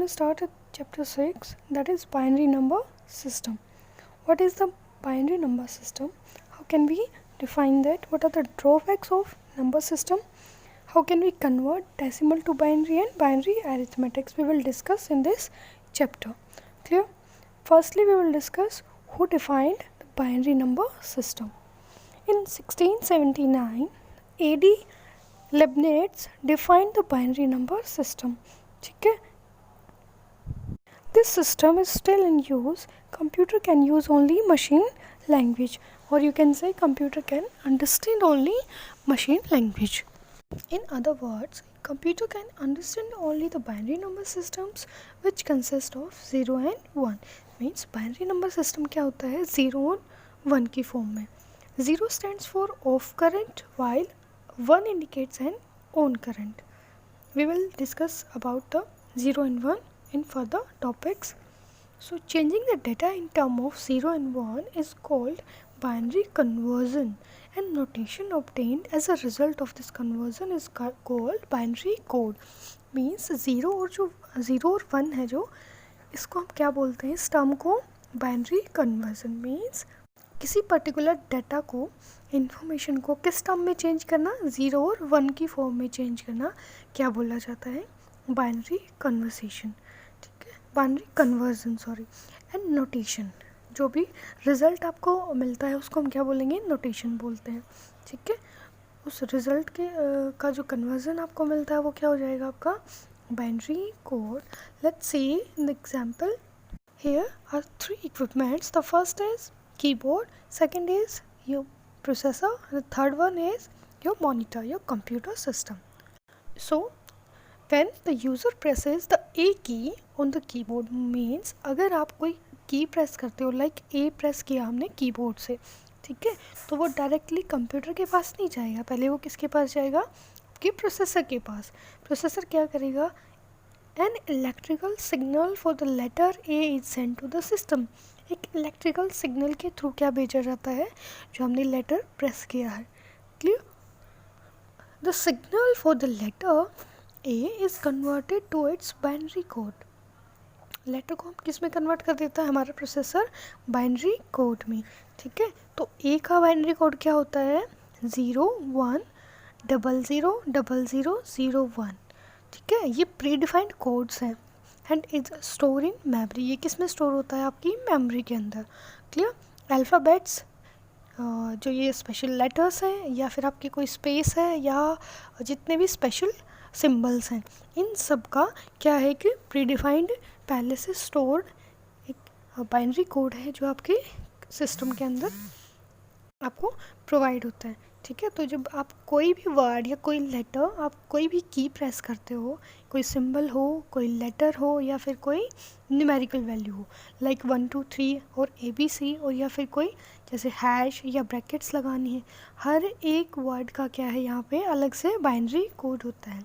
start at chapter 6, that is binary number system. What is the binary number system? How can we define that? What are the drawbacks of number system? How can we convert decimal to binary and binary arithmetics? We will discuss in this chapter. Clear? Firstly, we will discuss who defined the binary number system. In 1679, A.D. Leibniz defined the binary number system. ठीक है? This system is still in use. Computer can use only machine language, or you can say computer can understand only machine language. In other words, computer can understand only the binary number systems which consist of 0 and 1. Means binary number system क्या होता है? 0 और 1 की form में. 0 stands for off current while 1 indicates an on current. We will discuss about the 0 and 1 in further topics. So changing the data in term of 0 and 1 is called binary conversion, and notation obtained as a result of this conversion is called binary code. Means 0 और 1 है जो, इसको हम क्या बोलते हैं? इस term को binary conversion. Means किसी पर्टिकुलर डाटा को, इन्फॉर्मेशन को किस टर्म में चेंज करना? 0 और 1 की फॉर्म में चेंज करना क्या बोला जाता है? Binary conversation. ठीक है, binary conversion sorry. And notation, जो भी रिज़ल्ट आपको मिलता है उसको हम क्या बोलेंगे? नोटेशन बोलते हैं. ठीक है, उस रिज़ल्ट के का जो कन्वर्जन आपको मिलता है वो क्या हो जाएगा? आपका binary code. Let's see in example. Here are 3 equipments. The first is keyboard, second is your processor, and the third one is your monitor, your computer system. So when the user presses the A key on the keyboard, means अगर आप कोई की press करते हो, like A press किया हमने keyboard से, ठीक है, तो वो डायरेक्टली कंप्यूटर के पास नहीं जाएगा. पहले वो किसके पास जाएगा? कि प्रोसेसर के पास. प्रोसेसर क्या करेगा? An electrical signal for the letter A is sent to the system. एक इलेक्ट्रिकल सिग्नल के थ्रू क्या भेजा जाता है? जो हमने लेटर प्रेस किया है. Clear? The signal for the letter A is converted to its binary code. Letter को हम किस में कन्वर्ट कर देता है? हमारा प्रोसेसर बाइनरी कोड में. ठीक है, तो ए का बाइनरी कोड क्या होता है? 0 1 0 0 0 0 0 1. ठीक है, ये प्री डिफाइंड कोड्स हैं. And is store in memory. ये किस में स्टोर होता है? आपकी मेमोरी के अंदर. क्लियर? अल्फ़ाबेट्स, जो ये स्पेशल लेटर्स हैं, या फिर आपकी कोई स्पेस है, या जितने भी स्पेशल सिंबल्स हैं, इन सब का क्या है कि प्री डिफाइंड पहले से स्टोर्ड एक बाइनरी कोड है जो आपके सिस्टम के अंदर आपको प्रोवाइड होता है. ठीक है, तो जब आप कोई भी वर्ड या कोई लेटर, आप कोई भी की प्रेस करते हो, कोई सिंबल हो, कोई लेटर हो, या फिर कोई न्यूमेरिकल वैल्यू हो, लाइक 1 2 3 और ABC, और या फिर कोई जैसे हैश या ब्रैकेट्स लगानी है, हर एक वर्ड का क्या है यहाँ पे अलग से बाइनरी कोड होता है.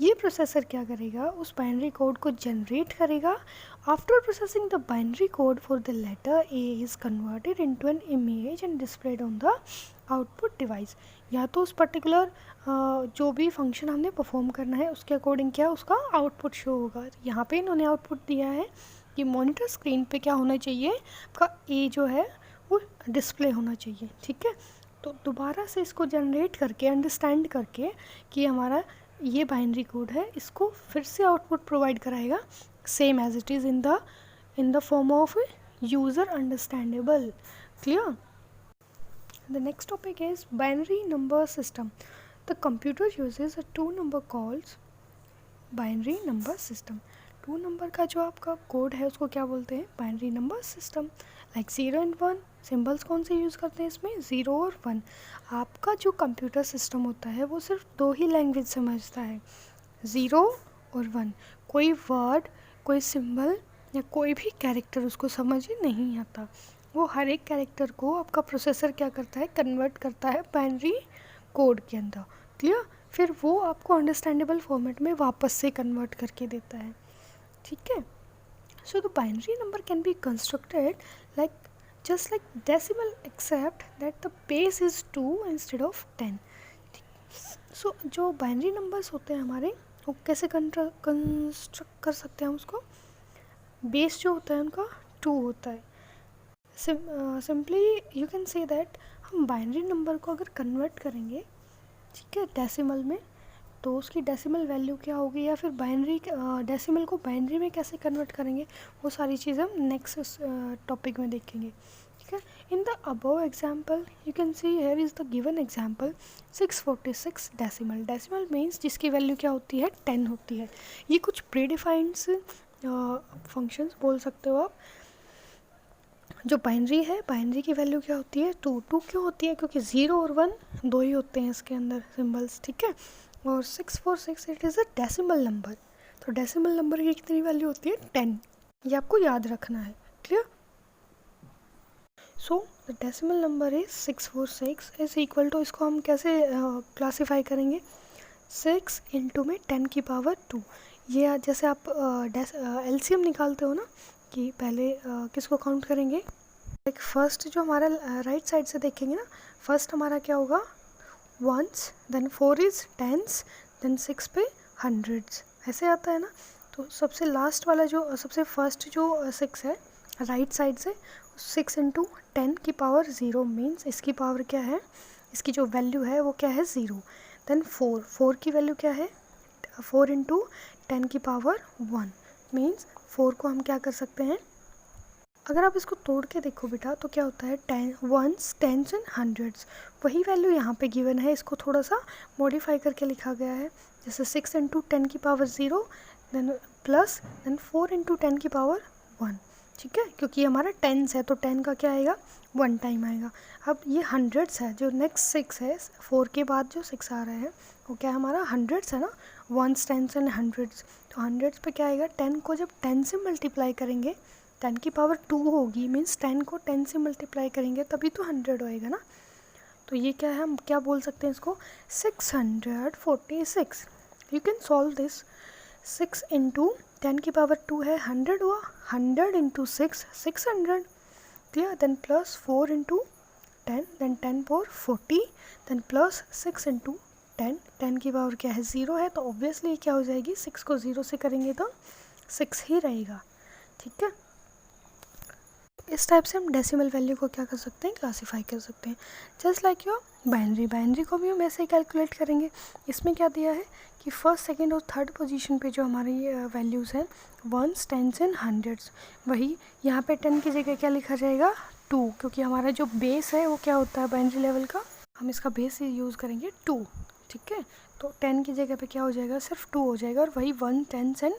ये प्रोसेसर क्या करेगा? उस बाइनरी कोड को जनरेट करेगा. After processing the binary code for the letter A is converted into an image and displayed on the output device. या तो उस पर्टिकुलर जो भी फंक्शन हमने परफॉर्म करना है उसके अकॉर्डिंग क्या उसका आउटपुट शो होगा. यहाँ पे इन्होंने आउटपुट दिया है कि मॉनिटर स्क्रीन पे क्या होना चाहिए? आपका ए जो है वो डिस्प्ले होना चाहिए. ठीक है, तो दोबारा से इसको जनरेट करके, अंडरस्टैंड करके कि हमारा ये बाइनरी कोड है, इसको फिर से आउटपुट प्रोवाइड कराएगा same as it is in the form of user understandable. Clear? The next topic is binary number system. The computer uses a 2 number calls binary number system. 2 number का जो आपका code है उसको क्या बोलते हैं? Binary number system. Like 0 and 1. Symbols कौन से यूज़ करते हैं इसमें? 0 और 1. आपका जो कंप्यूटर सिस्टम होता है वो सिर्फ 2 ही लैंग्वेज समझता है, 0 और 1. कोई वर्ड, कोई सिंबल या कोई भी कैरेक्टर उसको समझ ही नहीं आता. वो हर एक कैरेक्टर को आपका प्रोसेसर क्या करता है? कन्वर्ट करता है बाइनरी कोड के अंदर. क्लियर? फिर वो आपको अंडरस्टैंडेबल फॉर्मेट में वापस से कन्वर्ट करके देता है. ठीक है, so the binary number can be constructed like just like decimal except that the base is 2 instead of 10. So जो बाइनरी नंबर्स होते हैं हमारे, तो कैसे कंस्ट्रक्ट कर सकते हैं हम उसको? बेस जो होता है उनका 2 होता है। Simply you can say that हम बाइनरी नंबर को अगर कन्वर्ट करेंगे, ठीक है, डेसिमल में, तो उसकी डेसिमल वैल्यू क्या होगी, या फिर बाइनरी डेसिमल को बाइनरी में कैसे कन्वर्ट करेंगे, वो सारी चीज़ें हम नेक्स्ट टॉपिक में देखेंगे, ठीक है। In the above example you can see here is the given example 646 decimal. Decimal means जिसकी वैल्यू क्या होती है, 10 होती है। ये कुछ प्रीडिफाइंड्स फंक्शंस बोल सकते हो आप। जो बाइनरी है, बाइनरी की वैल्यू क्या होती है, 2 क्यों होती है, क्योंकि 0 और 1 दो ही होते हैं इसके अंदर सिम्बल्स, ठीक है। और 646 it is a decimal number, तो डेसिमल नंबर की कितनी वैल्यू होती है, 10। ये आपको याद रखना है, clear. So the decimal number is 646 is equal to, इसको हम कैसे क्लासीफाई करेंगे, 6 इंटू में 10 की पावर 2। ये जैसे आप एलसीएम निकालते हो ना, कि पहले किसको काउंट करेंगे, लाइक फर्स्ट जो हमारा राइट साइड से देखेंगे ना, फर्स्ट हमारा क्या होगा, ones, then 4 is tens, then 6 पे हंड्रेड्स, ऐसे आता है ना। तो सबसे लास्ट वाला जो सबसे फर्स्ट जो 6 है राइट साइड से, 6 इंटू 10 की पावर 0 मीन्स इसकी पावर क्या है, इसकी जो वैल्यू है वो क्या है, 0। देन 4 की वैल्यू क्या है, 4 इंटू 10 की पावर 1 मीन्स 4 को हम क्या कर सकते हैं, अगर आप इसको तोड़ के देखो बेटा तो क्या होता है, 10 वंस, टेंस एंड हंड्रेड्स, वही वैल्यू यहाँ पे गिवन है, इसको थोड़ा सा मॉडिफाई करके लिखा गया है। जैसे 6 इंटू 10 की power 0, then plus, then 4 into 10 की पावर 1, ठीक है, क्योंकि हमारा टेंस है तो 10 का क्या आएगा, 1 टाइम आएगा। अब ये हंड्रेड्स है, जो नेक्स्ट 6 है, 4 के बाद जो 6 आ रहा है वो क्या है, हमारा हंड्रेड्स है ना, वंस, टेंस एंड हंड्रेड्स। तो हंड्रेड्स पे क्या आएगा, 10 को जब 10 से मल्टीप्लाई करेंगे, 10 की पावर 2 होगी, मीन्स 10 को 10 से मल्टीप्लाई करेंगे तभी तो 100 होएगा ना। तो ये क्या है, हम क्या बोल सकते हैं इसको, 646। You can solve this, 6 into 10 की पावर 2 है 100 हुआ, 100 into 6 600, clear. Then plus 4 into 10, then 10 4 40, then plus 6 into 10, 10 की पावर क्या है, 0 है, तो ऑब्वियसली क्या हो जाएगी, 6 को 0 से करेंगे तो 6 ही रहेगा, ठीक है। इस टाइप से हम डेसिमल वैल्यू को क्या कर सकते हैं, क्लासीफाई कर सकते हैं। जस्ट लाइक योर बाइनरी को भी हम ऐसे ही कैलकुलेट करेंगे। इसमें क्या दिया है कि फर्स्ट, सेकंड और थर्ड पोजीशन पे जो हमारी वैल्यूज़ हैं, वंस, टेंस एंड हंड्रेड्स, वही यहाँ पे 10 की जगह क्या लिखा जाएगा, 2, क्योंकि हमारा जो बेस है वो क्या होता है बाइनरी लेवल का, हम इसका बेस यूज़ करेंगे 2, ठीक है। तो 10 की जगह पे क्या हो जाएगा, सिर्फ 2 हो जाएगा, और वही 1, टेंस एंड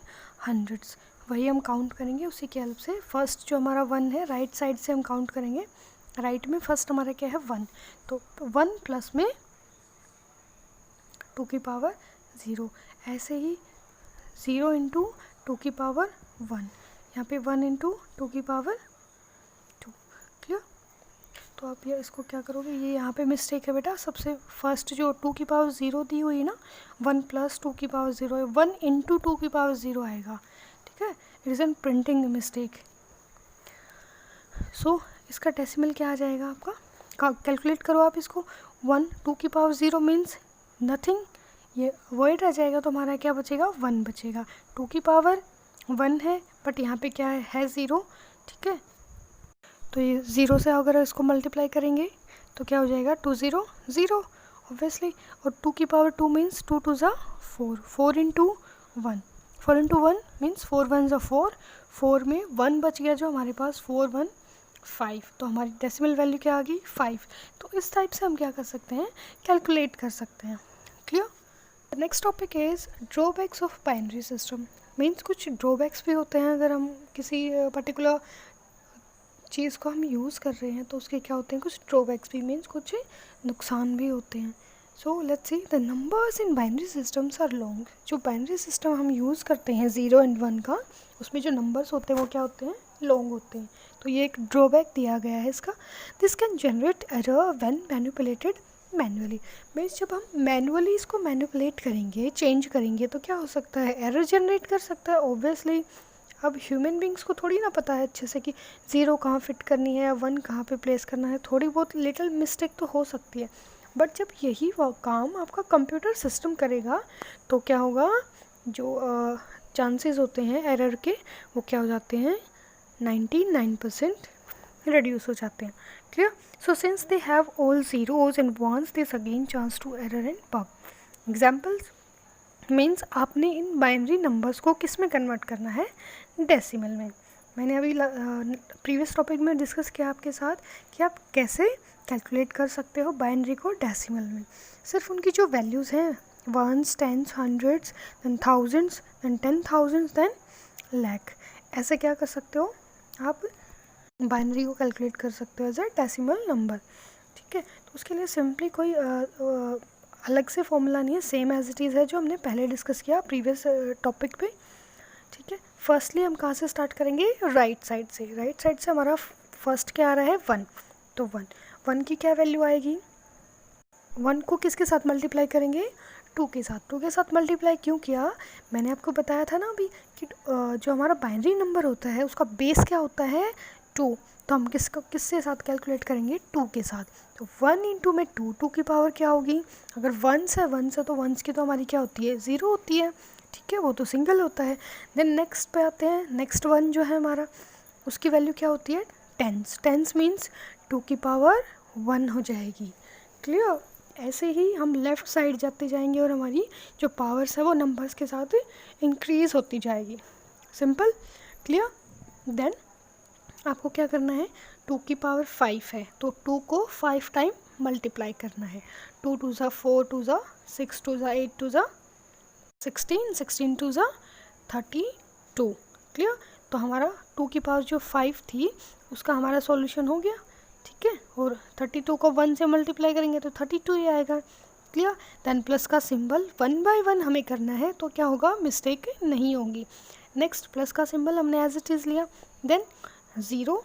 हंड्रेड्स, वही हम काउंट करेंगे उसी के हेल्प से। फर्स्ट जो हमारा 1 है राइट साइड से हम काउंट करेंगे, राइट में फर्स्ट हमारा क्या है, 1, तो 1 प्लस में 2 की पावर 0, ऐसे ही 0 इंटू 2 की पावर 1, यहाँ पे 1 इंटू 2 की पावर 2, क्लियर। तो आप ये इसको क्या करोगे, ये यहाँ पे मिस्टेक है बेटा, सबसे फर्स्ट जो 2 की पावर 0 दी हुई है ना, 1 प्लस 2 की पावर 0 है, 1 इंटू 2 की पावर 0 आएगा, ठीक है, it is an printing mistake. So इसका डेसिमल क्या आ जाएगा आपका, कैलकुलेट करो आप इसको, 1 2 की पावर 0 मीन्स नथिंग, ये वर्ड आ जाएगा, तो हमारा क्या बचेगा, 1 बचेगा। 2 की पावर 1 है बट यहाँ पे क्या है 0, ठीक है, तो ये 0 से अगर इसको मल्टीप्लाई करेंगे तो क्या हो जाएगा, 2 0 0 ऑब्वियसली, और 2 की पावर 2 मीन्स 2 2 ज़ा 4, 4 इंटू 1, 4 इंटू 1 मीन्स 4 1 ज़ा 4, 4 में 1 बच गया जो हमारे पास, 4 1 5, तो हमारी डेसिमल वैल्यू क्या आ गई, 5। तो इस टाइप से हम क्या कर सकते हैं, कैलकुलेट कर सकते हैं, clear. Next topic is drawbacks of binary system. Means कुछ ड्रॉबैक्स भी होते हैं, अगर हम किसी पर्टिकुलर चीज़ को हम यूज़ कर रहे हैं तो उसके क्या होते हैं, कुछ ड्रॉबैक्स भी, मीन्स कुछ नुकसान भी होते हैं। So let's see, the numbers in binary systems are long. जो बाइनरी सिस्टम हम यूज़ करते हैं 0 एंड 1 का, उसमें जो नंबर्स होते हैं वो क्या होते हैं, लॉन्ग होते हैं। तो ये एक ड्रॉबैक दिया गया है इसका, this can generate error when manipulated manually. Means जब हम मैनुअली इसको मैनिपुलेट करेंगे, चेंज करेंगे, तो क्या हो सकता है, एरर जनरेट कर सकता है ऑब्वियसली। अब ह्यूमन बींग्स को थोड़ी ना पता है अच्छे से कि 0 कहाँ फिट करनी है या 1 कहाँ पे प्लेस करना है, थोड़ी बहुत लिटिल मिस्टेक तो हो सकती है, बट जब यही काम आपका कंप्यूटर सिस्टम करेगा तो क्या होगा, जो चांसेस होते हैं एरर के वो क्या हो जाते हैं, 99% reduce हो जाते हैं. Clear? So since they have all zeros and ones, there's again chance to error and bug. Examples means आपने इन बाइनरी नंबर्स को किस में कन्वर्ट करना है, डेसिमल में. मैंने अभी प्रीवियस टॉपिक में डिस्कस किया आपके साथ कि आप कैसे कैलकुलेट कर सकते हो बाइनरी को डेसिमल में. सिर्फ उनकी जो वैल्यूज़ हैं, ones, tens, hundreds, then thousands, then 10,000, then lakh, ऐसे क्या कर सकते हो आप बाइनरी को कैलकुलेट कर सकते हो एज अ डेसिमल नंबर. ठीक है, तो उसके लिए सिंपली कोई अलग से फॉर्मूला नहीं है, सेम एज इट इज़ है जो हमने पहले डिस्कस किया प्रीवियस टॉपिक पे. ठीक है, फर्स्टली हम कहाँ से स्टार्ट करेंगे, राइट साइड से. राइट साइड से हमारा फर्स्ट क्या आ रहा है, 1. तो 1 की क्या वैल्यू आएगी, 1 को किसके साथ मल्टीप्लाई करेंगे, 2 के साथ. 2 के साथ मल्टीप्लाई क्यों किया, मैंने आपको बताया था ना अभी कि जो हमारा बाइनरी नंबर होता है उसका बेस क्या होता है, 2. तो हम किसके साथ कैलकुलेट करेंगे, 2 के साथ. तो 1 इंटू में 2 की पावर क्या होगी, अगर 1 है तो 1 की तो हमारी क्या होती है, 0 होती है. ठीक है, वो तो सिंगल होता है. देन नेक्स्ट पे आते हैं, नेक्स्ट 1 जो है हमारा, उसकी वैल्यू क्या होती है, टेंस मीन्स 2 की पावर 1 हो जाएगी. क्लियर? ऐसे ही हम लेफ़्ट साइड जाते जाएंगे और हमारी जो पावर्स है वो नंबर्स के साथ इंक्रीज़ होती जाएगी. सिंपल. क्लियर? देन आपको क्या करना है, 2 की पावर 5 है तो 2 को 5 टाइम मल्टीप्लाई करना है. 2 2 ज़ा 4, 2 ज़ा 6, 2 ज़ा 8, 2 ज़ा 16, 16 2 ज़ा 32. क्लियर? तो हमारा 2 की पावर जो 5 थी उसका हमारा सॉल्यूशन हो गया. ठीक है, और 32 को 1 से मल्टीप्लाई करेंगे तो 32 ही आएगा. क्लियर? देन प्लस का सिंबल 1 बाय 1 हमें करना है तो क्या होगा, मिस्टेक नहीं होगी. नेक्स्ट प्लस का सिंबल हमने एज इट इज़ लिया. देन 0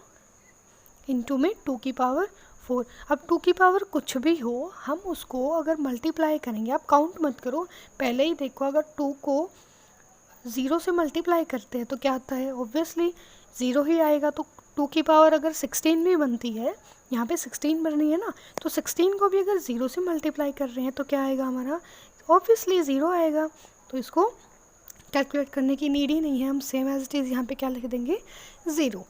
इंटू में 2 की पावर 4. अब 2 की पावर कुछ भी हो, हम उसको अगर मल्टीप्लाई करेंगे, आप काउंट मत करो, पहले ही देखो, अगर 2 को 0 से मल्टीप्लाई करते हैं तो क्या आता है, ऑब्वियसली 0 ही आएगा. तो 2 की पावर अगर 16 भी बनती है, यहाँ पे 16 बन रही है ना, तो 16 को भी अगर 0 से मल्टीप्लाई कर रहे हैं तो क्या आएगा हमारा, ऑब्वियसली 0 आएगा. तो इसको कैलकुलेट करने की नीड ही नहीं है, हम सेम एज इट इज़ यहाँ पे क्या लिख देंगे, 0.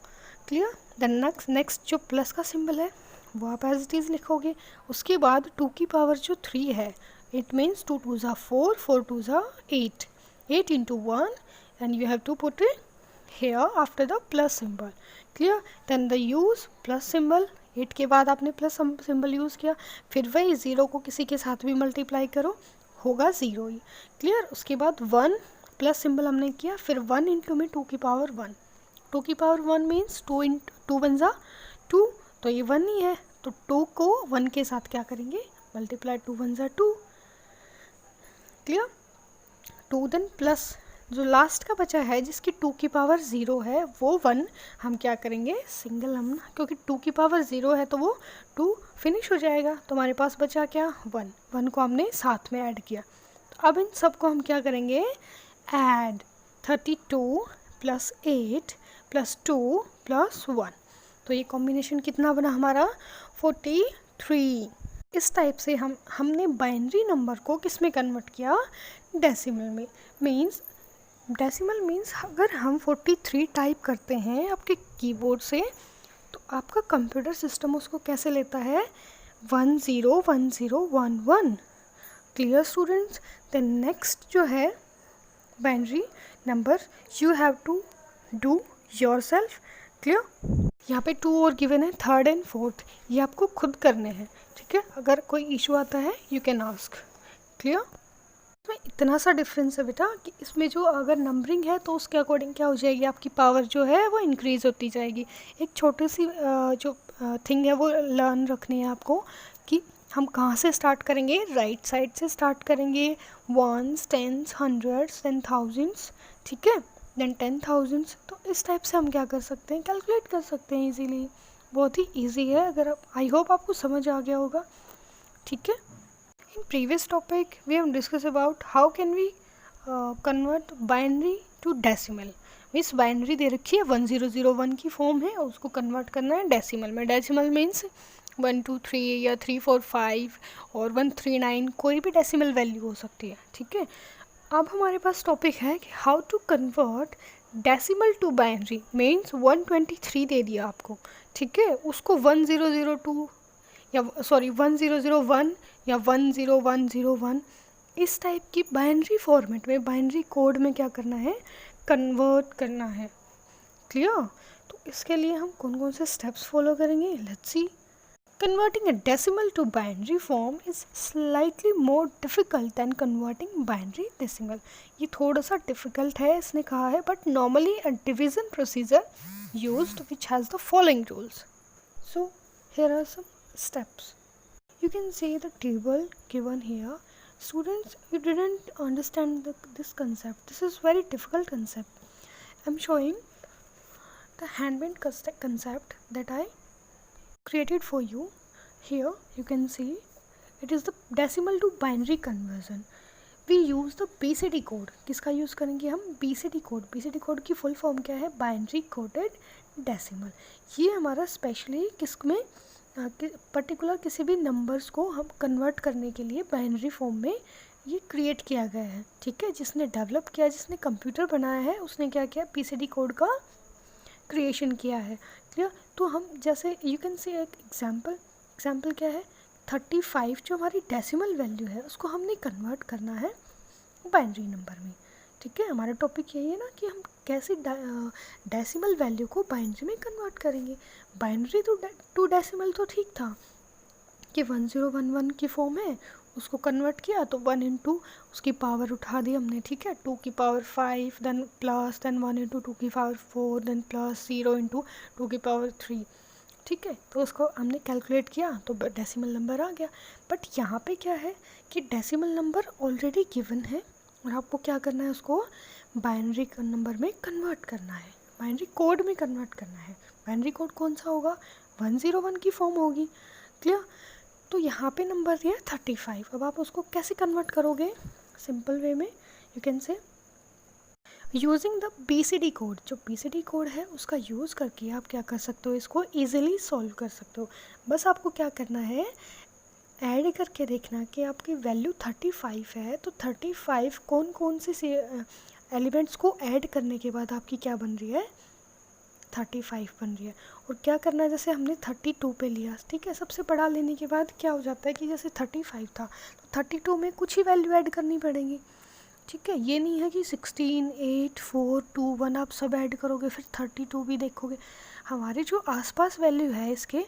क्लियर? देन नेक्स्ट जो प्लस का सिंबल है वो आप एज इट इज़ लिखोगे. उसके बाद 2 की पावर जो 3 है, इट मीन्स 2 2 ज़ा 4, 4 2 ज़ा 8, 8 into 1 and you have to put it here after the plus symbol. Clear? Then the use plus symbol, 8 के बाद आपने प्लस सिंबल यूज़ किया, फिर वही 0 को किसी के साथ भी मल्टीप्लाई करो, होगा 0 ही. क्लियर? उसके बाद 1 प्लस सिंबल हमने किया, फिर 1 इंटू में 2 की पावर 1. 2 की पावर 1 मीन्स 2 1 ज़ा 2, तो ये 1 ही है. तो 2 को 1 के साथ क्या करेंगे, मल्टीप्लाई, 2 1 ज़ा 2. क्लियर? 2 देन प्लस जो लास्ट का बचा है जिसकी 2 की पावर 0 है वो 1 हम क्या करेंगे, सिंगल हम, क्योंकि 2 की पावर 0 है तो वो 2 फिनिश हो जाएगा. तो हमारे पास बचा क्या, 1 को हमने साथ में ऐड किया. तो अब इन सब को हम क्या करेंगे, ऐड. 32 प्लस 8 प्लस 2 प्लस 1, तो ये कॉम्बिनेशन कितना बना हमारा, 43. इस टाइप से हमने बाइनरी नंबर को किस में कन्वर्ट किया, डेसिमल में. डेसिमल मीन्स अगर हम 43 टाइप करते हैं आपके कीबोर्ड से तो आपका कंप्यूटर सिस्टम उसको कैसे लेता है, 101011. Clear students? देन नेक्स्ट जो है binary number you have to do yourself. Clear? यहाँ पे 2 और गिवन है, 3rd and 4th, ये आपको खुद करने हैं. ठीक है, अगर कोई इशू आता है यू कैन आस्क. क्लियर? तो इतना सा डिफरेंस है बेटा कि इसमें जो अगर नंबरिंग है तो उसके अकॉर्डिंग क्या हो जाएगी, आपकी पावर जो है वो इंक्रीज़ होती जाएगी. एक छोटी सी जो थिंग है वो लर्न रखनी है आपको कि हम कहाँ से स्टार्ट करेंगे, राइट साइड से स्टार्ट करेंगे. 1s 10s 100s then 1000s. ठीक है, देन 10,000s. तो इस टाइप से हम क्या कर सकते हैं, कैलकुलेट कर सकते हैं इजीली. बहुत ही इजी है. अगर आप, आई होप आपको समझ आ गया होगा. ठीक है. In previous topic we have discussed about how can we convert binary to decimal. Means binary दे रखी है 1001 की फॉर्म है और उसको कन्वर्ट करना है डेसिमल में. डेसिमल मीन्स 1 2 3 या 3 4 5 और 139, कोई भी डेसिमल वैल्यू हो सकती है. ठीक है, अब हमारे पास टॉपिक है कि how to convert decimal to binary, means 123 दे दिया आपको, ठीक है, उसको 1002 या सॉरी 1001 या 10101 इस टाइप की बाइनरी फॉर्मेट में, बाइनरी कोड में क्या करना है, कन्वर्ट करना है। क्लियर? तो इसके लिए हम कौन कौन से स्टेप्स फॉलो करेंगे, let's see. Converting a decimal to binary form is slightly more difficult than converting binary decimal. ये थोड़ा सा difficult है इसने कहा है, but normally a division procedure used which has the following rules. So here are some steps. You can see the table given here. Students, you didn't understand this concept. This is very difficult concept. I'm showing the handmade concept that I created for you. Here you can see it is the decimal to binary conversion. We use the BCD code. किसका use करेंगे हम, BCD code. BCD code की full form क्या है, binary coded decimal. ये हमारा specially किस में पर्टिकुलर किसी भी नंबर्स को हम कन्वर्ट करने के लिए बाइनरी फॉर्म में ये क्रिएट किया गया है, ठीक है। जिसने डेवलप किया, जिसने कंप्यूटर बनाया है, उसने क्या किया, BCD कोड का क्रिएशन किया है। क्लियर? तो हम जैसे यू कैन सी एक एग्जाम्पल क्या है, 35 जो हमारी डेसिमल वैल्यू है उसको हमने कन्वर्ट करना है बाइनरी नंबर में, ठीक है। हमारा टॉपिक यही है ना कि हम कैसे डेसिमल वैल्यू को बाइनरी में कन्वर्ट करेंगे। बाइनरी तो टू डेसिमल तो ठीक था कि 1011 की फॉर्म है, उसको कन्वर्ट किया तो 1 इंटू उसकी पावर उठा दी हमने, ठीक है, 2 की power 5, then plus, then 1 into 2 की पावर 4, देन प्लस 0 इंटू 2 की पावर 3, ठीक है। तो उसको हमने कैलकुलेट किया तो डेसिमल नंबर आ गया। बट यहाँ पे क्या है कि डेसिमल नंबर ऑलरेडी गिवन है और आपको क्या करना है, उसको बाइनरी नंबर में कन्वर्ट करना है, बाइनरी कोड में कन्वर्ट करना है। बाइनरी कोड कौन सा होगा, 101 की फॉर्म होगी। क्लियर? तो यहाँ पे नंबर दिया 35। अब आप उसको कैसे कन्वर्ट करोगे, सिंपल वे में you can say using the BCD code. जो BCD कोड है उसका यूज़ करके आप क्या कर सकते हो, इसको ईजिली सॉल्व कर सकते हो। बस आपको क्या करना है, ऐड करके देखना कि आपकी वैल्यू 35 है तो 35 कौन कौन से एलिमेंट्स को ऐड करने के बाद आपकी क्या बन रही है, 35 बन रही है। और क्या करना है, जैसे हमने 32 पे लिया, ठीक है, सबसे बड़ा लेने के बाद क्या हो जाता है कि जैसे 35 था तो 32 में कुछ ही वैल्यू ऐड करनी पड़ेगी, ठीक है। ये नहीं है कि 16, 8, 4, 2, 1 आप सब ऐड करोगे फिर 32 भी देखोगे। हमारे जो आसपास वैल्यू है इसके,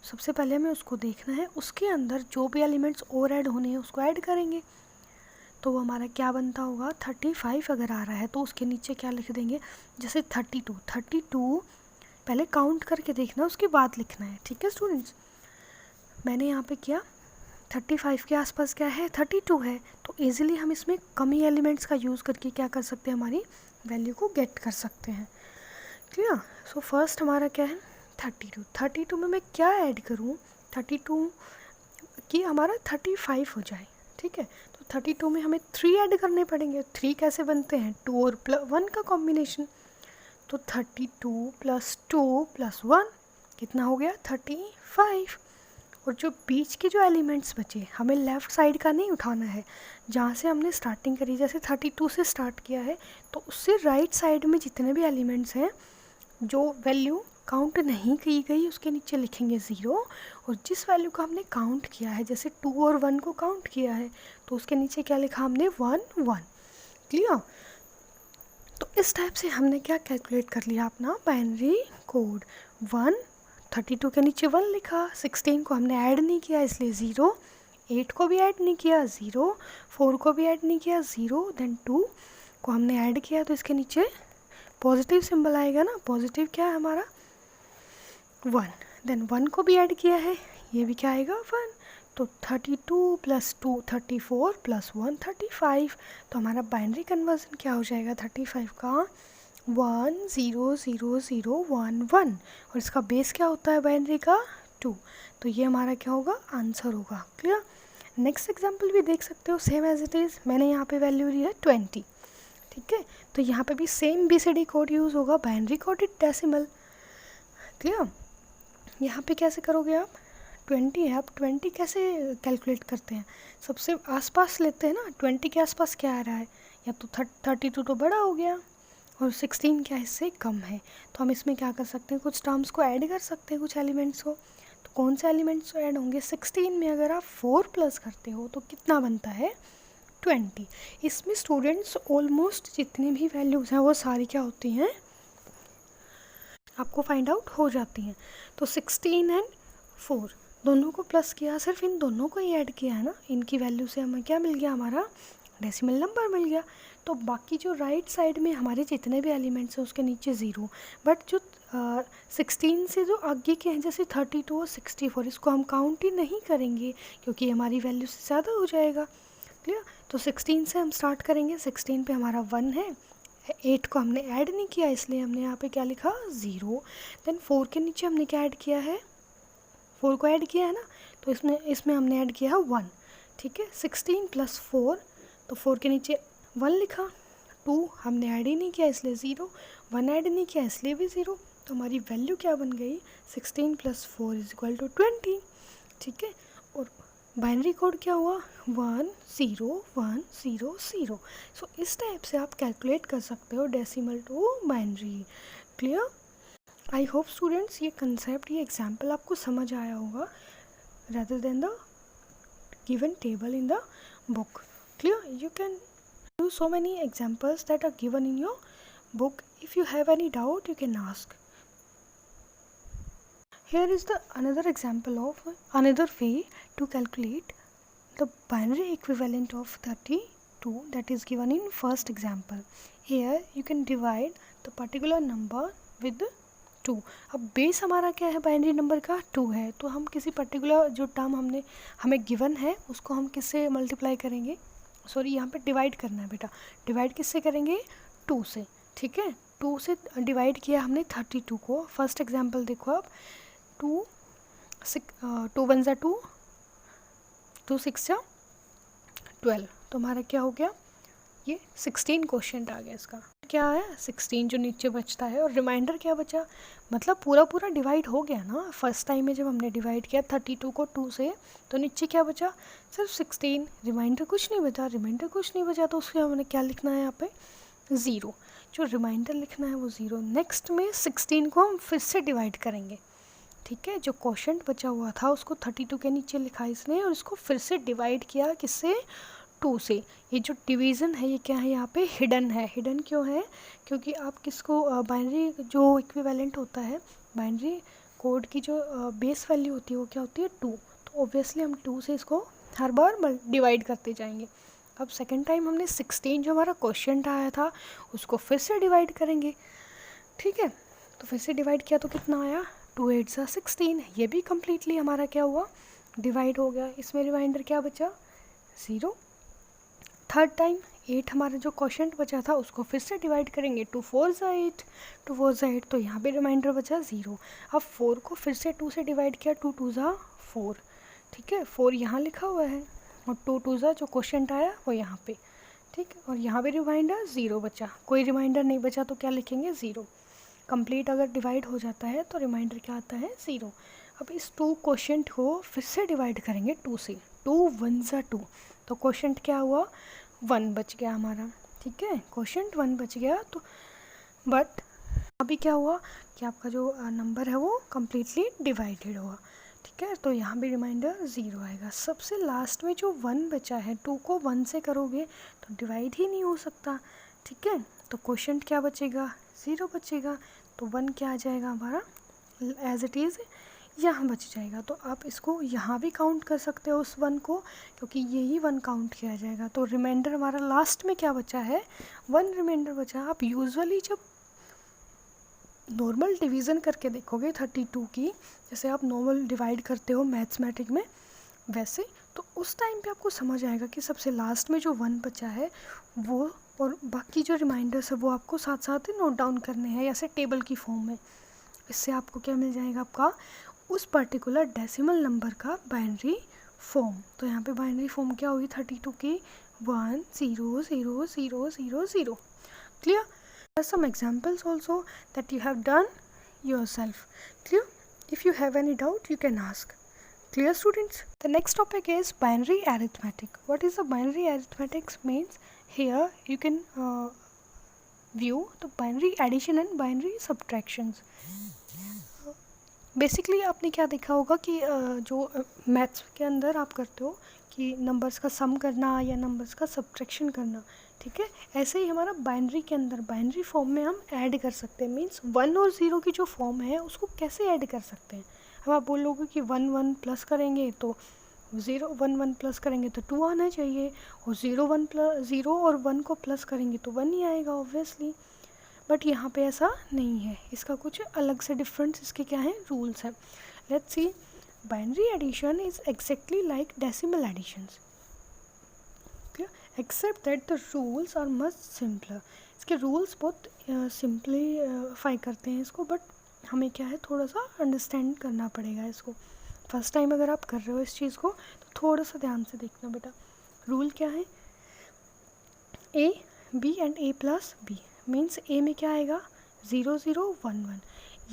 सबसे पहले हमें उसको देखना है, उसके अंदर जो भी एलिमेंट्स और ऐड होने हैं उसको ऐड करेंगे। तो वो हमारा क्या बनता होगा, 35 अगर आ रहा है तो उसके नीचे क्या लिख देंगे, जैसे 32 पहले काउंट करके देखना उसके बाद लिखना है, ठीक है स्टूडेंट्स। मैंने यहाँ पे किया 35 के आसपास क्या है, 32 है, तो इजीली हम इसमें कमी एलिमेंट्स का यूज़ करके क्या कर सकते हैं, हमारी वैल्यू को गेट कर सकते हैं। क्लियर? सो फर्स्ट हमारा क्या है, 32 में मैं क्या ऐड करूँ, 32 कि हमारा 35 हो जाए, ठीक है। तो 32 में हमें 3 ऐड करने पड़ेंगे। 3 कैसे बनते हैं, 2 और 1 का कॉम्बिनेशन। तो 32 + 2 + 1 कितना हो गया, 35। और जो बीच के जो एलिमेंट्स बचे, हमें लेफ़्ट साइड का नहीं उठाना है, जहाँ से हमने स्टार्टिंग करी, जैसे 32 से स्टार्ट किया है तो उससे राइट साइड में जितने भी एलिमेंट्स हैं जो वैल्यू काउंट नहीं की गई उसके नीचे लिखेंगे 0, और जिस वैल्यू का हमने काउंट किया है, जैसे 2 और 1 को काउंट किया है तो उसके नीचे क्या लिखा हमने, 1 1। क्लियर? तो इस टाइप से हमने क्या कैलकुलेट कर लिया अपना बाइनरी कोड। 32 के नीचे 1 लिखा, 16 को हमने ऐड नहीं किया इसलिए 0, 8 को भी ऐड नहीं किया 0, 4 को भी ऐड नहीं किया 0, देन 2 को हमने ऐड किया तो इसके नीचे पॉजिटिव सिंबल आएगा ना, पॉजिटिव क्या है हमारा, 1, देन 1 को भी ऐड किया है, ये भी क्या आएगा, 1। तो 32 + 2 34 + 1 35। तो हमारा बाइनरी कन्वर्जन क्या हो जाएगा, 35 का 1 0 0 0 1 1, और इसका बेस क्या होता है बाइनरी का, 2। तो ये हमारा क्या होगा, आंसर होगा। क्लियर? नेक्स्ट एग्जांपल भी देख सकते हो, सेम एज इट इज़। मैंने यहाँ पे वैल्यू ली है 20, ठीक है। तो यहाँ पे भी सेम BCD कोड यूज़ होगा, बाइनरी कोडेड डेसिमल। क्लियर? यहाँ पे कैसे करोगे आप, 20 है, आप 20 कैसे कैलकुलेट करते हैं, सबसे आसपास लेते हैं ना, 20 के आसपास क्या आ रहा है, या तो 32 तो बड़ा हो गया और 16 क्या इससे कम है। तो हम इसमें क्या कर सकते हैं, कुछ टर्म्स को ऐड कर सकते हैं, कुछ एलिमेंट्स को। तो कौन से एलिमेंट्स ऐड होंगे, 16 में अगर आप 4 प्लस करते हो तो कितना बनता है, 20। इसमें स्टूडेंट्स ऑलमोस्ट जितनी भी वैल्यूज़ हैं वो सारी क्या होती हैं, आपको फाइंड आउट हो जाती हैं। तो 16 एंड 4 दोनों को प्लस किया, सिर्फ इन दोनों को ही ऐड किया है ना, इनकी वैल्यू से हमें क्या मिल गया, हमारा डेसिमल नंबर मिल गया। तो बाकी जो राइट साइड में हमारे जितने भी एलिमेंट्स हैं उसके नीचे 0, बट जो 16 से जो आगे के हैं जैसे 32 और 64 इसको हम काउंट ही नहीं करेंगे क्योंकि हमारी वैल्यू से ज़्यादा हो जाएगा। क्लियर। तो 16 से हम स्टार्ट करेंगे, 16 पे हमारा 1 है, 8 को हमने ऐड नहीं किया इसलिए हमने यहाँ पे क्या लिखा, 0। देन 4 के नीचे हमने क्या ऐड किया है, 4 को ऐड किया है ना, तो इसमें हमने ऐड किया है 1। ठीक है, 16 प्लस 4, तो 4 के नीचे 1 लिखा, 2 हमने ऐड ही नहीं किया इसलिए 0, 1 ऐड नहीं किया इसलिए भी 0। तो हमारी वैल्यू क्या बन गई, 16 प्लस 4 इज इक्वल टू 20। ठीक है, और बाइनरी कोड क्या हुआ, 1 0 1 0 0। सो इस टाइप से आप कैलकुलेट कर सकते हो decimal to binary. Clear. I hope students ये कंसेप्ट, ये एग्जाम्पल आपको समझ आया होगा rather than the given table in the book. Clear? You can do so many examples that are given in your book. If you have any doubt, you can ask. Here is the another example of another way to calculate the binary equivalent of 32 that is given in first example. Here you can divide the particular number with 2। अब base हमारा क्या है, binary number का 2 है, तो हम किसी particular जो टर्म हमें गिवन है उसको हम किससे मल्टीप्लाई करेंगे, सॉरी यहाँ पे डिवाइड करना है बेटा, डिवाइड किससे करेंगे, 2 से। ठीक है, 2 से डिवाइड किया हमने 32 को। फर्स्ट एग्जांपल देखो आप, 2 1 ज़ा 2, 2 6 ज़ा 12, तो हमारा क्या हो गया, ये 16 क्वेश्चन आ गया। इसका क्या है, 16 जो नीचे बचता है, और रिमाइंडर क्या बचा, मतलब पूरा डिवाइड हो गया ना। फर्स्ट टाइम में जब हमने डिवाइड किया 32 को 2 से, तो नीचे क्या बचा, सिर्फ 16, रिमाइंडर कुछ नहीं बचा। तो उसके हमने क्या लिखना है यहाँ पे, 0। जो रिमाइंडर लिखना है वो 0। नेक्स्ट में 16 को हम फिर से डिवाइड करेंगे। ठीक है, जो क्वेश्चन बचा हुआ था उसको 32 के नीचे लिखा इसने, और इसको फिर से डिवाइड किया किससे, 2 से। ये जो डिवीज़न है ये क्या है, यहाँ पे हिडन है। हिडन क्यों है, क्योंकि आप किसको, बाइनरी जो इक्विवेलेंट होता है, बाइनरी कोड की जो बेस वैल्यू होती है वो क्या होती है, 2। तो ऑब्वियसली हम 2 से इसको हर बार डिवाइड करते जाएंगे। अब सेकेंड टाइम हमने 16 जो हमारा क्वेश्चन आया था उसको फिर से डिवाइड करेंगे। ठीक है, तो फिर से डिवाइड किया तो कितना आया, 2 8 ज़ा 16। ये भी कम्प्लीटली हमारा क्या हुआ, डिवाइड हो गया। इसमें रिमाइंडर क्या बचा, 0। थर्ड टाइम 8 हमारा जो क्वेश्चन बचा था उसको फिर से डिवाइड करेंगे, 2 4 ज़ा 8, 2 4 ज़ा 8, तो यहाँ पे रिमाइंडर बचा 0। अब 4 को फिर से 2 से डिवाइड किया, 2 2 ज़ा 4। ठीक है, 4 यहाँ लिखा हुआ है, और 2 2 ज़ा जो क्वेश्चन आया वो यहाँ पे। ठीक है, और यहाँ पे रिमाइंडर 0 बचा, कोई रिमाइंडर नहीं बचा तो क्या लिखेंगे, 0। कंप्लीट अगर डिवाइड हो जाता है तो रिमाइंडर क्या आता है, 0। अब इस 2 क्वेश्चन को फिर से डिवाइड करेंगे 2 से, 2 1 ज़ा 2, तो क्वेश्चन क्या हुआ, 1 बच गया हमारा। ठीक है, क्वेश्चन 1 बच गया। तो बट अभी क्या हुआ कि आपका जो नंबर है वो कम्प्लीटली डिवाइडेड हुआ। ठीक है, तो यहाँ भी रिमाइंडर 0 आएगा। सबसे लास्ट में जो 1 बचा है, 2 को 1 से करोगे तो डिवाइड ही नहीं हो सकता। ठीक है, तो क्वेश्चन क्या बचेगा, 0 बचेगा। तो 1 क्या आ जाएगा हमारा, एज इट इज़ यहाँ बच जाएगा। तो आप इसको यहाँ भी काउंट कर सकते हो उस 1 को, क्योंकि यही 1 काउंट किया जाएगा। तो रिमाइंडर हमारा लास्ट में क्या बचा है, 1 रिमाइंडर बचा। आप यूजुअली जब नॉर्मल डिवीज़न करके देखोगे 32 की, जैसे आप नॉर्मल डिवाइड करते हो मैथमेटिक में वैसे, तो उस टाइम पे आपको समझ आएगा कि सबसे लास्ट में जो 1 बचा है वो, और बाकी जो रिमाइंडर्स है वो आपको साथ साथ नोट डाउन करने हैं ऐसे टेबल की फॉर्म में। इससे आपको क्या मिल जाएगा, आपका उस पर्टिकुलर डेसिमल नंबर का बाइनरी फॉर्म। तो यहाँ पे बाइनरी फॉर्म क्या होगी 32 की, 1 0 0 0 0 0। Clear. There are some examples also that you have done yourself. Clear? If you have any doubt, you can ask. Clear, students? The next topic is binary arithmetic. What is the binary arithmetic means? here you can view the binary addition and binary subtractions. Basically आपने क्या देखा होगा कि जो maths के अंदर आप करते हो कि नंबर्स का सम करना या नंबर्स का सब्ट्रैक्शन करना, ठीक है, ऐसे ही हमारा बाइनरी के अंदर बाइनरी फॉर्म में हम ऐड कर सकते हैं. मीन्स 1 और 0 की जो फॉर्म है उसको कैसे ऐड कर सकते हैं. अब आप बोलोगे कि 1 1 प्लस करेंगे तो 0 1 1 प्लस करेंगे तो 2 आना चाहिए, और 0 और 1 को प्लस करेंगे तो 1 ही आएगा ऑब्वियसली. बट यहाँ पे ऐसा नहीं है, इसका कुछ अलग से डिफरेंस इसके क्या है, रूल्स हैं. Let's see. Binary addition is exactly like decimal additions, except that the rules are much simpler. इसके रूल्स बहुत सिंप्लीफाई करते हैं इसको, बट हमें क्या है थोड़ा सा अंडरस्टैंड करना पड़ेगा इसको. फर्स्ट टाइम अगर आप कर रहे हो इस चीज़ को तो थोड़ा सा ध्यान से देखना बेटा. रूल क्या है, A B and A plus B. Means A में क्या आएगा 0 0 1 1.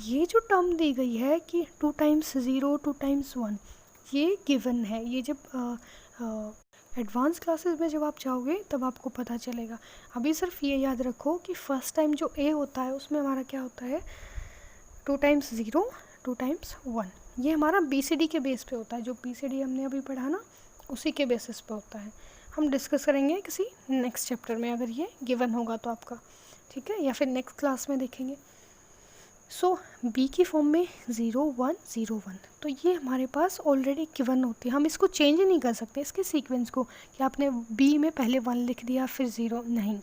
ये जो टर्म दी गई है कि 2 टाइम्स 0 2 टाइम्स 1, ये गिवन है. ये जब एडवांस क्लासेस में जब आप जाओगे तब आपको पता चलेगा. अभी सिर्फ ये याद रखो कि फर्स्ट टाइम जो ए होता है उसमें हमारा क्या होता है 2 टाइम्स 0 2 टाइम्स 1. ये हमारा BCD के बेस पे होता है. जो BCD हमने अभी पढ़ा ना उसी के बेसिस पे होता है. हम डिस्कस करेंगे किसी नेक्स्ट चैप्टर में अगर ये गिवन होगा तो आपका, ठीक है, या फिर नेक्स्ट क्लास में देखेंगे. सो बी की फॉर्म में 0 1 0 1, तो ये हमारे पास ऑलरेडी गिवन होती है. हम इसको चेंज नहीं कर सकते इसके सीक्वेंस को कि आपने बी में पहले 1 लिख दिया फिर 0. नहीं,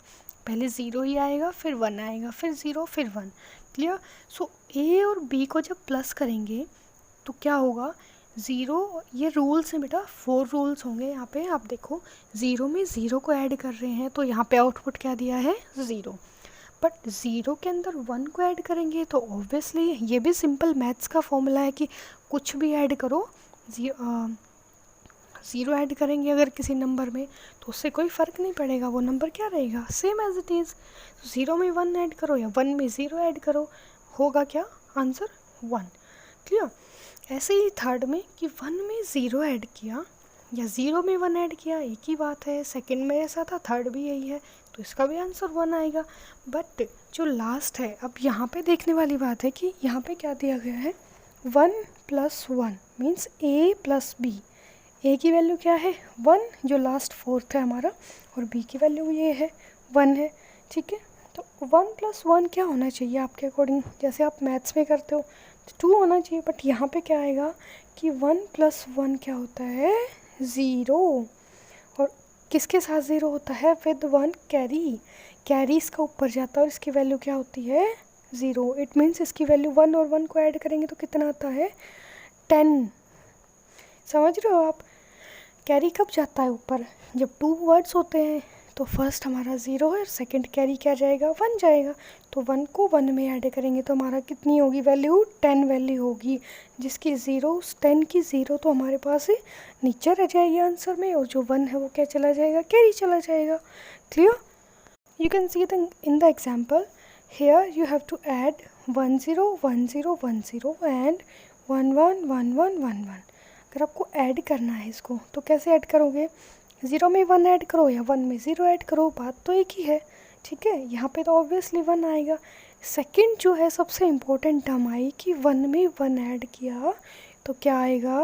पहले 0 ही आएगा फिर 1 आएगा फिर 0 फिर 1. क्लियर. सो ए और बी को जब प्लस करेंगे तो क्या होगा 0. ये रूल्स हैं बेटा, 4 रूल्स होंगे यहाँ पे. आप देखो 0 में 0 को ऐड कर रहे हैं तो यहाँ पे आउटपुट क्या दिया है 0. बट 0 के अंदर 1 को ऐड करेंगे तो ऑब्वियसली ये भी सिंपल मैथ्स का फॉर्मूला है कि कुछ भी ऐड करो. 0 ऐड करेंगे अगर किसी नंबर में तो उससे कोई फ़र्क नहीं पड़ेगा, वो नंबर क्या रहेगा सेम एज इट इज़. 0 में 1 ऐड करो या 1 में 0 ऐड करो, होगा क्या आंसर 1. क्लियर. ऐसे ही थर्ड में कि 1 में 0 ऐड किया या 0 में 1 ऐड किया, एक ही बात है. सेकंड में ऐसा था, थर्ड भी यही है, तो इसका भी आंसर 1 आएगा. बट जो लास्ट है, अब यहाँ पे देखने वाली बात है कि यहाँ पे क्या दिया गया है 1 + 1 मीन्स ए प्लस बी. ए की वैल्यू क्या है 1, जो लास्ट फोर्थ है हमारा, और बी की वैल्यू ये है 1 है. ठीक है, तो 1 + 1 क्या होना चाहिए आपके अकॉर्डिंग, जैसे आप मैथ्स में करते हो 2 होना चाहिए. बट यहाँ पे क्या आएगा कि 1 + 1 क्या होता है 0, और किसके साथ 0 होता है विद 1 कैरी. कैरी इसका ऊपर जाता है और इसकी वैल्यू क्या होती है 0. इट मीन्स इसकी वैल्यू 1 और 1 को ऐड करेंगे तो कितना आता है 10. समझ रहे हो आप. कैरी कब जाता है ऊपर, जब 2 वर्ड्स होते हैं तो फर्स्ट हमारा 0 है और सेकंड कैरी क्या जाएगा 1 जाएगा. तो 1 को 1 में ऐड करेंगे तो हमारा कितनी होगी वैल्यू 10 वैल्यू होगी, जिसकी 0 10 की 0 तो हमारे पास नीचे रह जाएगी आंसर में, और जो 1 है वो क्या चला जाएगा कैरी चला जाएगा. Clear. You can see in the example here you have to add 1 0 1 0 1 0 and 1 1 1 1 1 1. अगर आपको ऐड करना है इसको तो कैसे ऐड करोगे, 0 में 1 ऐड करो या 1 में 0 ऐड करो, बात तो एक ही है. ठीक है, यहाँ पे तो ऑब्वियसली 1 आएगा. सेकंड जो है सबसे इम्पोर्टेंट टर्म आई कि 1 में 1 ऐड किया तो क्या आएगा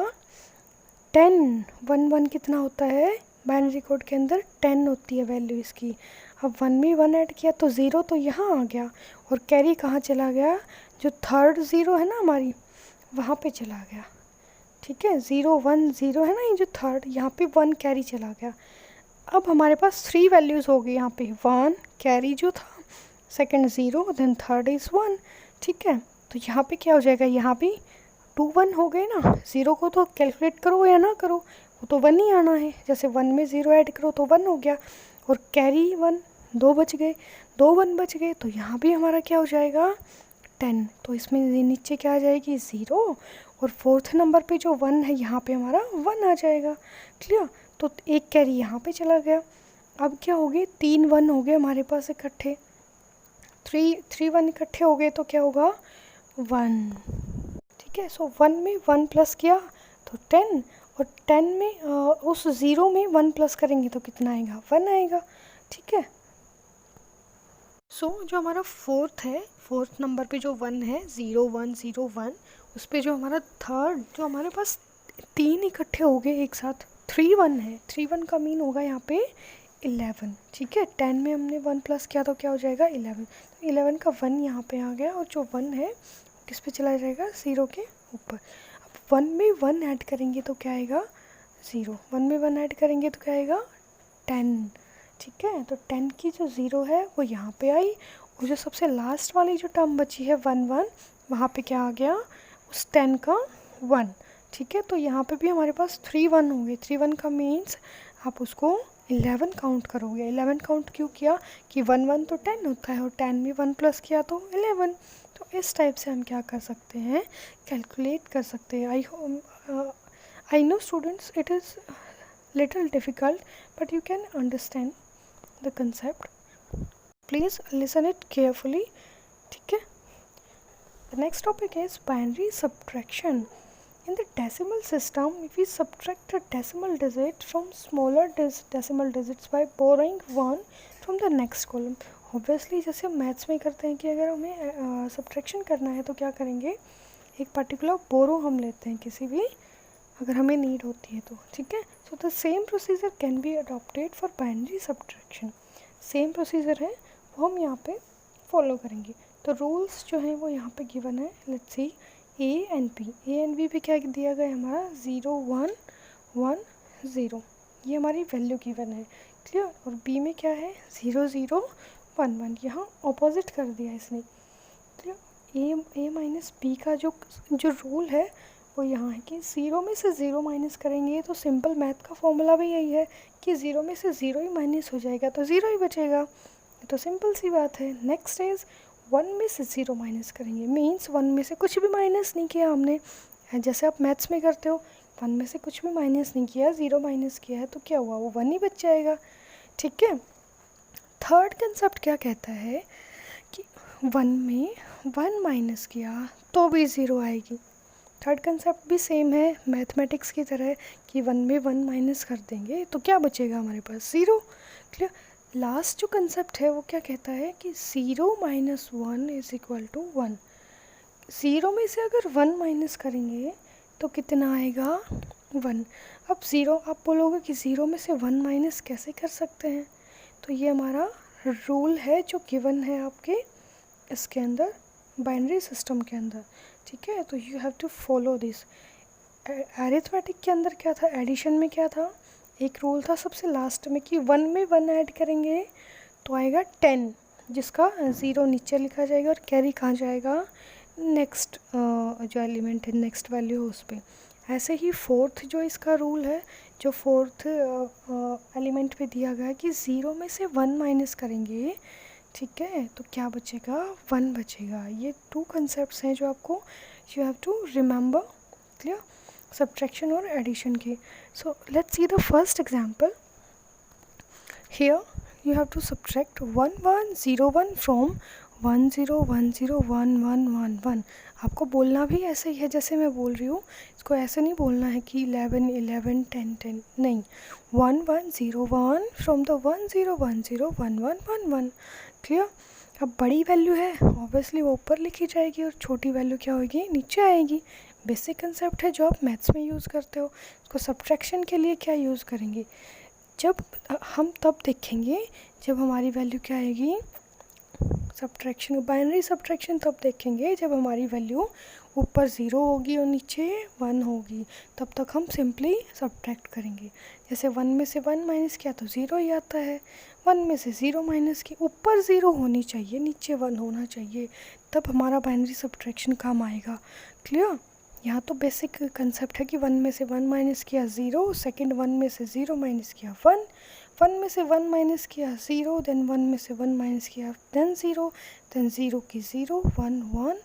10. 1 1 कितना होता है बाइनरी कोड के अंदर 10 होती है वैल्यू इसकी. अब 1 में 1 ऐड किया तो 0 तो यहाँ आ गया, और कैरी कहाँ चला गया, जो थर्ड 0 है ना हमारी वहाँ पे चला गया. ठीक है, 0 1 0 है ना, ये जो थर्ड यहाँ पे 1 कैरी चला गया. अब हमारे पास 3 वैल्यूज़ हो गई यहाँ पे, 1 कैरी जो था, सेकंड 0, देन थर्ड इज़ 1. ठीक है, तो यहाँ पे क्या हो जाएगा, यहाँ भी 2 1 हो गए ना. 0 को तो कैलकुलेट करो या ना करो वो तो 1 ही आना है. जैसे 1 में 0 ऐड करो तो 1 हो गया, और कैरी 1, 2 बच गए, 2 1 बच गए, तो यहाँ भी हमारा क्या हो जाएगा 10. तो इसमें नीचे क्या आ जाएगी 0, और फोर्थ नंबर पे जो 1 है यहाँ पे हमारा 1 आ जाएगा. क्लियर. तो एक कैरी यहाँ पे चला गया. अब क्या हो गए 3 1 हो गए हमारे पास इकट्ठे, 3 1 इकट्ठे हो गए तो क्या होगा 1. ठीक है, सो 1 में 1 प्लस किया तो 10, और 10 में उस 0 में 1 प्लस करेंगे तो कितना आएगा 1 आएगा. ठीक है। जो हमारा फोर्थ नंबर पे जो 1 है 0 1 0 1, उस पे जो हमारा थर्ड, जो हमारे पास 3 इकट्ठे हो गए एक साथ, 3 1 है, 3 1 का मीन होगा यहाँ पे 11। ठीक है, 10 में हमने 1 प्लस किया तो क्या हो जाएगा 11, तो 11 का 1 यहाँ पे आ गया, और जो 1 है किस पे चला जाएगा 0 के ऊपर। अब 1 में 1 ऐड करेंगे तो क्या आएगा 0, 1 में 1 ऐड करेंगे तो क्या आएगा 10। ठीक है, तो 10 की जो 0 है वो यहाँ पे आई, और जो सबसे लास्ट वाली जो टर्म बची है 1 1, वहाँ पे क्या आ गया उस 10 का 1। ठीक है, तो यहाँ पे भी हमारे पास 3 1 होंगे। 3 1 का मीन्स आप उसको 11 काउंट करोगे। 11 काउंट क्यों किया कि 1 1 तो 10 होता है, और 10 में 1 प्लस किया तो 11। तो इस टाइप से हम क्या कर सकते हैं, कैलकुलेट कर सकते हैं। I know students it is little difficult, but you can understand the concept. Please listen it carefully. ठीक है, the next topic is binary subtraction. In the decimal system, if we subtract a decimal digit from smaller decimal digits by borrowing 1 from the next column. Obviously जैसे हम maths में करते हैं कि अगर हमें सब्ट्रैक्शन करना है तो क्या करेंगे, एक पर्टिकुलर बोरो हम लेते हैं किसी भी, अगर हमें नीड होती है तो। ठीक है, so the same procedure can be adopted for binary subtraction. Same procedure है वो हम यहाँ पे फॉलो करेंगे। तो रूल्स जो हैं वो यहाँ पे गिवन है। Let's see A and B पे क्या दिया गया है हमारा 0 1 1 0, ये हमारी वैल्यू गिवन है, क्लियर। और बी में क्या है 0 0 1 1, यहाँ ऑपोजिट कर दिया इसने, क्लियर। ए माइनस बी का जो रूल है वो यहाँ है कि 0 में से 0 माइनस करेंगे, तो सिंपल मैथ का फॉर्मूला भी यही है कि 0 में से 0 ही माइनस हो जाएगा तो 0 ही बचेगा, तो सिंपल सी बात है। नेक्स्ट इज 1 में से 0 माइनस करेंगे, मीन्स 1 में से कुछ भी माइनस नहीं किया हमने, जैसे आप मैथ्स में करते हो 1 में से कुछ भी माइनस नहीं किया, 0 माइनस किया है तो क्या हुआ, वो 1 ही बच जाएगा। ठीक है, थर्ड कंसेप्ट क्या कहता है कि 1 में 1 माइनस किया तो भी 0 आएगी। थर्ड कंसेप्ट भी सेम है मैथमेटिक्स की तरह कि 1 में 1 माइनस कर देंगे तो क्या बचेगा हमारे पास 0, क्लियर। लास्ट जो कंसेप्ट है वो क्या कहता है कि 0 माइनस 1 इज इक्वल टू 1। 0 में से अगर 1 माइनस करेंगे तो कितना आएगा 1। अब 0 आप बोलोगे कि 0 में से 1 माइनस कैसे कर सकते हैं, तो ये हमारा रूल है जो गिवन है आपके इसके अंदर, बाइनरी सिस्टम के अंदर। ठीक है, तो you have to follow this. Arithmetic के अंदर क्या था, एडिशन में क्या था, एक रूल था सबसे लास्ट में कि 1 में 1 ऐड करेंगे तो आएगा 10, जिसका 0 नीचे लिखा जाएगा और कैरी कहाँ जाएगा नेक्स्ट जो एलिमेंट है, नेक्स्ट वैल्यू है उस पर। ऐसे ही फोर्थ जो इसका रूल है, जो फोर्थ एलिमेंट पे दिया गया है कि 0 में से 1 माइनस करेंगे, ठीक है, तो क्या बचेगा 1 बचेगा। ये 2 कंसेप्ट्स हैं जो आपको you have to remember, clear, subtraction और एडिशन के। So let's see the first example. Here you have to subtract 1 1 0 1 from 1 0 1 0 1 1 1 1। आपको बोलना भी ऐसे ही है जैसे मैं बोल रही हूँ, इसको ऐसे नहीं बोलना है कि 11 11 10 10, नहीं, 1 1 0 1 फ्रॉम द 1 0 1 0 1 1 1 1, क्लियर। अब बड़ी वैल्यू है ऑब्वियसली वो ऊपर लिखी जाएगी और छोटी वैल्यू क्या होगी नीचे आएगी। बेसिक कंसेप्ट है जो आप मैथ्स में यूज़ करते हो, इसको सब्ट्रैक्शन के लिए क्या यूज़ करेंगे, जब हम तब देखेंगे जब हमारी वैल्यू क्या आएगी, सब्ट्रैक्शन बाइनरी सब्ट्रैक्शन तब देखेंगे जब हमारी वैल्यू ऊपर 0 होगी और नीचे 1 होगी, तब तक हम सिंपली सब्ट्रैक्ट करेंगे। जैसे 1 में से 1 माइनस किया तो 0 ही आता है, 1 में से 0 माइनस की ऊपर 0 होनी चाहिए नीचे 1 होना चाहिए, तब हमारा बाइनरी सब्ट्रैक्शन काम आएगा, क्लियर। यहाँ तो बेसिक कंसेप्ट है कि 1 में से 1 माइनस किया 0, सेकेंड 1 में से 0 माइनस किया 1, 1 में से 1 माइनस किया 0, देन 1 में से 1 माइनस किया देन 0, देन 0 की 0 1 1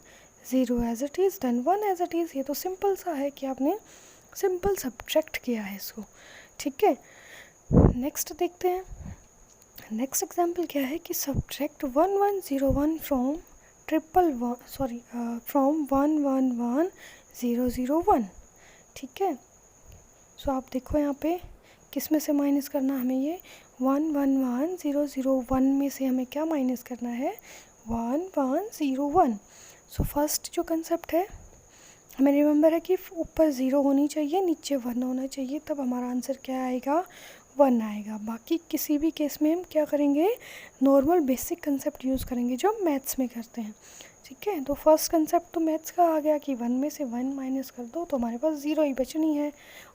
0 as it is, then 1 as it is. ये तो सिंपल सा है कि आपने सिंपल सब्ट्रैक्ट किया है इसको, ठीक है। नेक्स्ट देखते हैं, नेक्स्ट एग्जाम्पल क्या है कि सब्ट्रैक्ट 1 1 0 1 फ्रॉम फ्रॉम 1 1 1 0 0 1, ठीक है। सो आप देखो यहाँ पे किस में से माइनस करना हमें, ये 1 1 1 0 0 1 में से हमें क्या माइनस करना है, 1 1 0 1। सो फर्स्ट जो कंसेप्ट है हमें रिमेंबर है कि ऊपर 0 होनी चाहिए, नीचे 1 होना चाहिए, तब हमारा आंसर क्या आएगा, 1 आएगा। बाकी किसी भी केस में हम क्या करेंगे, नॉर्मल बेसिक कंसेप्ट यूज़ करेंगे जो हम मैथ्स में करते हैं, ठीक है। तो फर्स्ट कंसेप्ट तो मैथ्स का आ गया कि 1 में से 1 माइनस कर दो तो हमारे पास 0 ही बचनी है,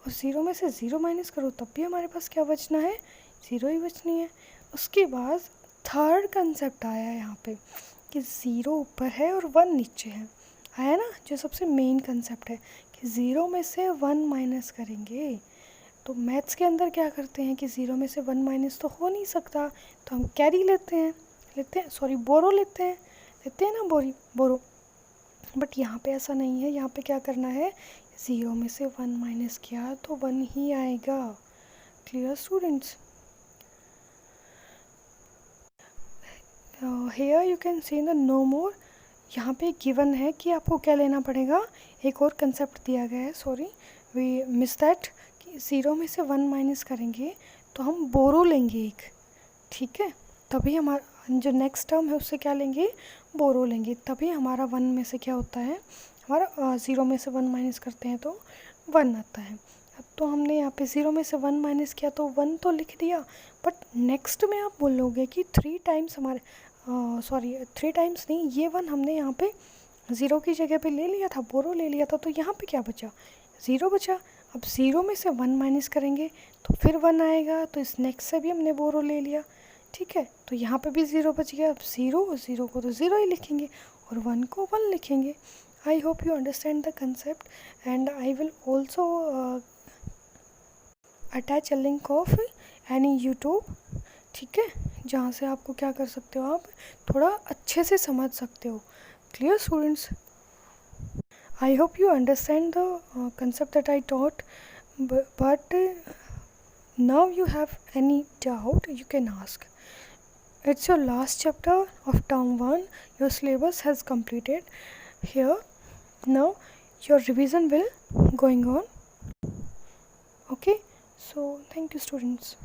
और 0 में से 0 माइनस करो तब भी हमारे पास क्या बचना है, 0 ही बचनी है। उसके बाद थर्ड कंसेप्ट आया यहाँ पे कि 0 ऊपर है और 1 नीचे है, आया ना, जो सबसे मेन कंसेप्ट है कि 0 में से 1 माइनस करेंगे। तो मैथ्स के अंदर क्या करते हैं कि 0 में से 1 माइनस तो हो नहीं सकता, तो हम कैरी लेते हैं बोरो लेते हैं ना, बोरो। बट यहाँ पे ऐसा नहीं है, यहाँ पे क्या करना है, 0 में से 1 माइनस किया तो 1 ही आएगा। Clear students? Here you can see the no more, यहाँ पे गिवन है कि आपको क्या लेना पड़ेगा, एक और कंसेप्ट दिया गया है, सॉरी वी मिस दैट, कि 0 में से 1 माइनस करेंगे तो हम बोरो लेंगे एक, ठीक है, तभी हमारा जो नेक्स्ट टर्म है उससे क्या लेंगे, बोरो लेंगे, तभी हमारा 1 में से क्या होता है, हमारा 0 में से 1 माइनस करते हैं तो 1 आता है। अब तो हमने यहाँ पे 0 में से 1 माइनस किया तो 1 तो लिख दिया, बट नेक्स्ट में आप बोलोगे कि 3 टाइम्स हमारे 3 टाइम्स नहीं, ये 1 हमने यहाँ पे 0 की जगह पे ले लिया था, बोरो ले लिया था, तो यहाँ पे क्या बचा, 0 बचा। अब 0 में से 1 माइनस करेंगे तो फिर 1 आएगा, तो इस नेक्स्ट से भी हमने बोरो ले लिया, ठीक है, तो यहाँ पे भी 0 बच गया। अब 0 को तो 0 ही लिखेंगे और 1 को 1 लिखेंगे। I hope you understand the concept, and I will also attach a link of any YouTube, ठीक है, जहाँ से आपको क्या कर सकते हो, आप थोड़ा अच्छे से समझ सकते हो। Clear students? I hope you understand the concept that I taught, but now you have any doubt you can ask. It's your last chapter of term 1, your syllabus has completed here. Now your revision will going on, okay, so thank you students.